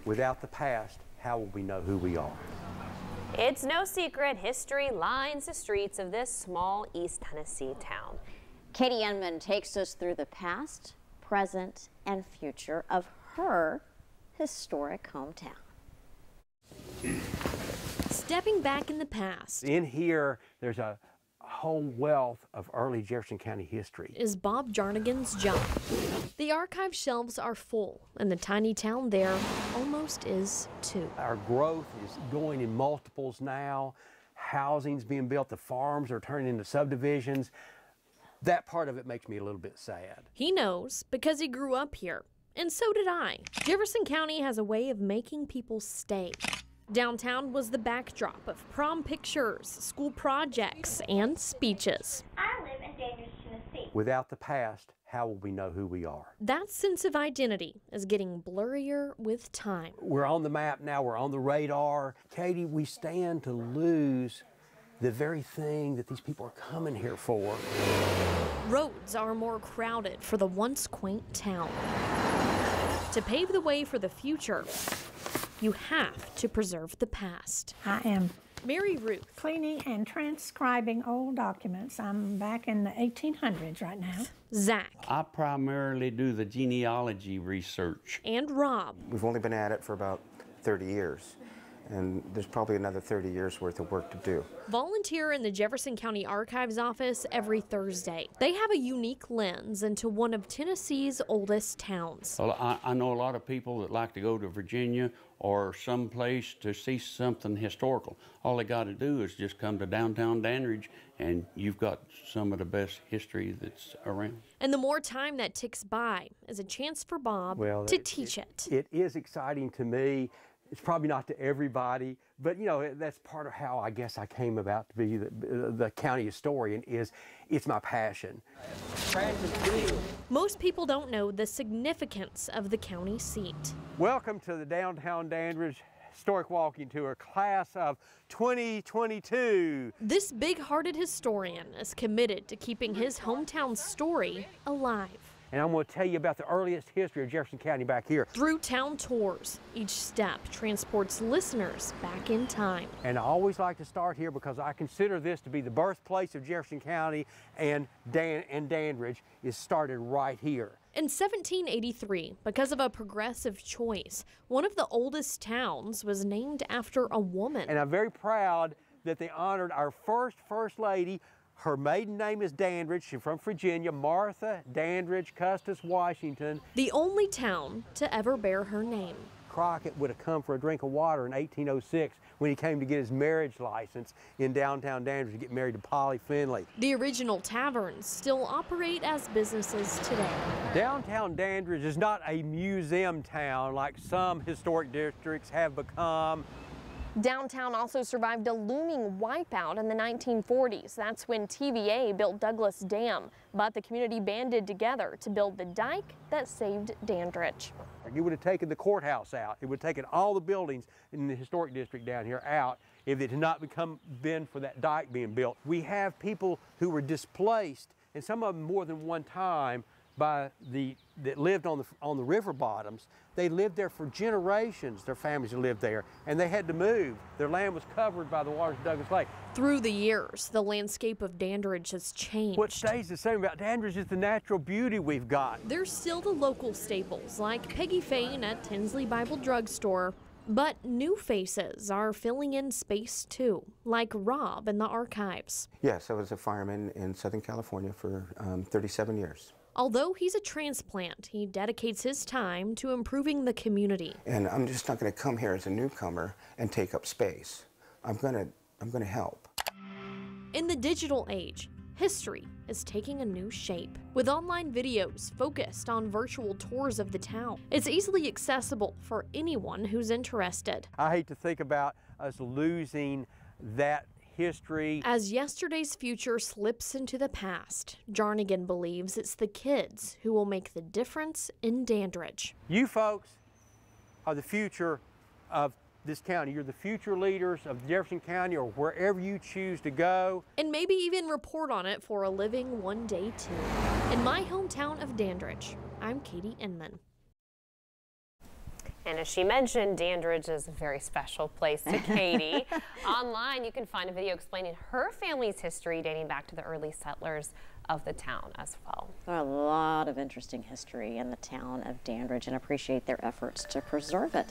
Without the past, how will we know who we are? It's no secret history lines the streets of this small East Tennessee town. Katie Inman takes us through the past, present, and future of her historic hometown. Stepping back in the past. In here, there's a whole wealth of early Jefferson County history. Is Bob Jarnigan's job. The archive shelves are full, and the tiny town there almost is too. Our growth is going in multiples now. Housing's being built, the farms are turning into subdivisions. That part of it makes me a little bit sad. He knows because he grew up here, and so did I. Jefferson County has a way of making people stay. Downtown was the backdrop of prom pictures, school projects, and speeches. I live in Dandridge, Tennessee. Without the past, how will we know who we are? That sense of identity is getting blurrier with time. We're on the map now, we're on the radar. Katie, we stand to lose the very thing that these people are coming here for. Roads are more crowded for the once quaint town. To pave the way for the future, you have to preserve the past. I am Mary Ruth. cleaning and transcribing old documents. I'm back in the 1800s right now. Zach. I primarily do the genealogy research. And Rob. We've only been at it for about 30 years. And there's probably another 30 years worth of work to do. Volunteer in the Jefferson County Archives office every Thursday. They have a unique lens into one of Tennessee's oldest towns. Well, I know a lot of people that like to go to Virginia or someplace to see something historical. All they got to do is just come to downtown Dandridge and you've got some of the best history that's around. And the more time that ticks by is a chance for Bob to teach it. It is exciting to me. It's probably not to everybody, but you know, that's part of how I guess I came about to be the county historian. It's my passion. Most people don't know the significance of the county seat. Welcome to the Downtown Dandridge Historic Walking Tour, class of 2022. This big-hearted historian is committed to keeping his hometown story alive. And I'm going to tell you about the earliest history of Jefferson County back here. Through town tours, each step transports listeners back in time. And I always like to start here because I consider this to be the birthplace of Jefferson County, and Dandridge is started right here. In 1783, because of a progressive choice, one of the oldest towns was named after a woman. And I'm very proud that they honored our First Lady. Her maiden name is Dandridge. She's from Virginia, Martha Dandridge Custis Washington. The only town to ever bear her name. Crockett would have come for a drink of water in 1806 when he came to get his marriage license in downtown Dandridge to get married to Polly Finley. The original taverns still operate as businesses today. Downtown Dandridge is not a museum town like some historic districts have become. Downtown also survived a looming wipeout in the 1940s. That's when TVA built Douglas Dam, but the community banded together to build the dike that saved Dandridge. It would have taken the courthouse out. It would have taken all the buildings in the historic district down here out if it had not been for that dike being built. We have people who were displaced, and some of them more than one time, that lived on the river bottoms. They lived there for generations, their families lived there, and they had to move. Their land was covered by the waters of Douglas Lake. Through the years, the landscape of Dandridge has changed. What stays the same about Dandridge is the natural beauty we've got. There's still the local staples, like Peggy Fane at Tinsley Bible Drugstore, but new faces are filling in space too, like Rob in the archives. Yes, I was a fireman in Southern California for 37 years. Although he's a transplant, he dedicates his time to improving the community. And I'm just not going to come here as a newcomer and take up space. I'm going to help. In the digital age, history is taking a new shape. With online videos focused on virtual tours of the town, it's easily accessible for anyone who's interested. I hate to think about us losing that history. As yesterday's future slips into the past, Jarnigan believes it's the kids who will make the difference in Dandridge. You folks are the future of this county. You're the future leaders of Jefferson County or wherever you choose to go. And maybe even report on it for a living one day too. In my hometown of Dandridge, I'm Katie Inman. And as she mentioned, Dandridge is a very special place to Katie. Online, you can find a video explaining her family's history dating back to the early settlers of the town as well. A lot of interesting history in the town of Dandridge, and appreciate their efforts to preserve it.